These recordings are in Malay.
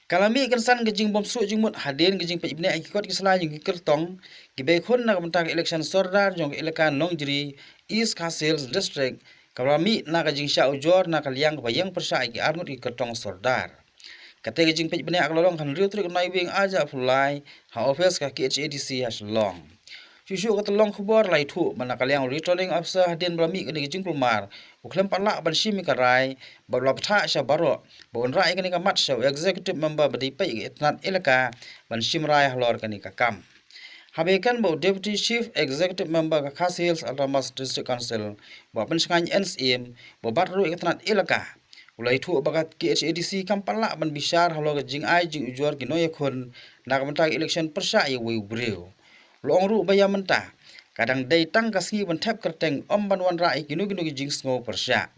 Kalami kan san gejing bom su jing mut hadin gejing pe ibne ikot kisla jing kertong gibe khun na kamtak election sordar jong elekan nongjri East Castles district kalami na gejing sha ujor na kalyang bayang persa iki arngut i kertong sordar. Kate gejing pe ibne aklolong kan riu trik nai wing aja fulai ha office ka KHADC haslong. Susu katalong khubor lai thu manakalyang returning officer hadin brami kini gejing plumar uklem pala ban shimi karai bablap tha sha baro bon rai kani ka mat sha executive member badi pai etnat elaka ban shimrai halor kani ka kam habekan bo deputy chief executive member ka Khas Altamas district council bo ban skany NCM bo batru etnat elaka ulai thu bagat KHADC kam pala ban bishar halor jing ai jing ujor ginoy khun nakamantag election persa ye wi breu Long ru bayam mentah. Kadang day tang kasih bentap kerteng ban wan rai ginu jing sngo persya.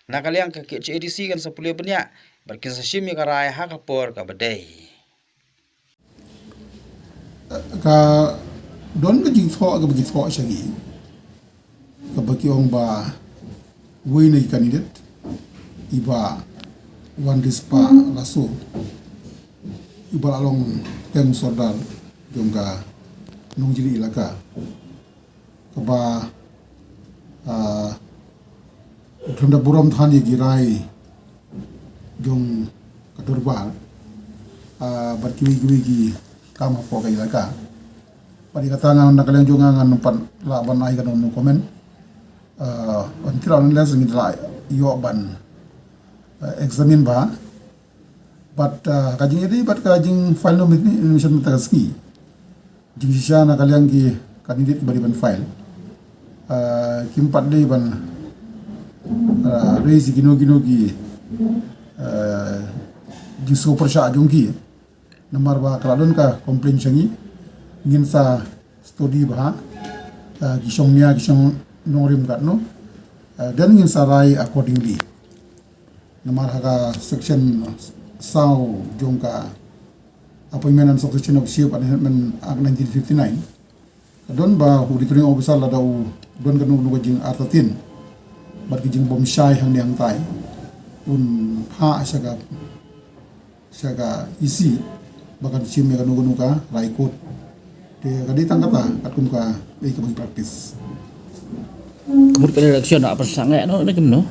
Nakaliang ke KHADC kan 10 banyak berkisah shimi karai hakapor ka badai. Ka don ka jing tho ka bagi tho sagi. Ka bagi ong ba win ni candidate iba wan dispa laso. Iba along tem sordal jongga nongjili ilaka kaba kanda buram thani girai jong kadurba barkiwi gi kama poga ilaka padi katanga nakalang jonga ngan pan la ban ai kan no komen until unless ngi la yo ban examine ba but kajing ini but kajing file no mitni mission mataski jing sisya na kaliang ki candidate bari ban file kimpat dei ban raise gino gi jing so persya jong ki nomor ba kaladon ka complain sangi ngin sa study ba gisong norim katno dan ngin sa rai accordingly nomor haka section saw jong ka appointment and succession of chief appointment act 1959 don ba hu returning officer la daw don kanu nu jing artatin bat ki jing bom shai hang yang tai un ha saga isi bakan chim me kanu ka rai court te kadi tangkata katkum ka ei ka practice Kemudian election apa sangat no no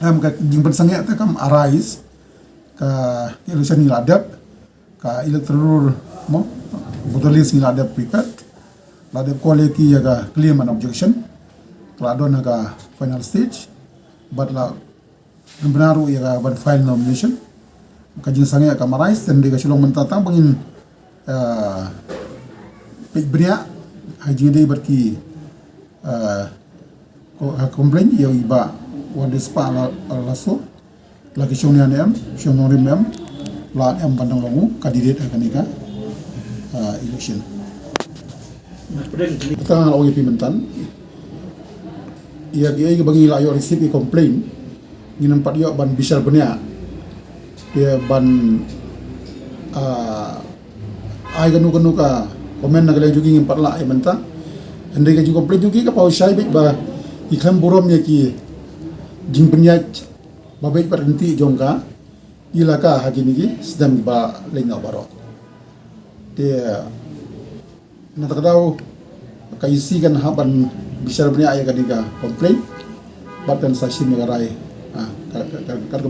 ka jing ban sangat ta kam arise ka election ni ladap ka electoral mo botolis ni ada prepared ada quality ya ka claim and objection klado na ka final stage but la benaru ya ka ban file nomination ka jing sange ka marais dan de ka silong mentatang pengin bria haji de berki complain ya iba wande spa la so lagi shonian em shonorim em la em bandang longu kandidat akan ika election. Kita ngal pimentan. Ia bagi layo receive complain nginan pat yo ban bisar benia. Dia ban ai ganu ka komen na kala jugi ngin pat la ai menta. Ande ka complain jugi ka pau syai ba ikam burom ya ki jing penyaj babai berhenti jongka ilaka haji niki sedang ba lenga baro dia natakadaw kaisi kan haban bisar bani aya kadiga komplain batan sa simi garai kar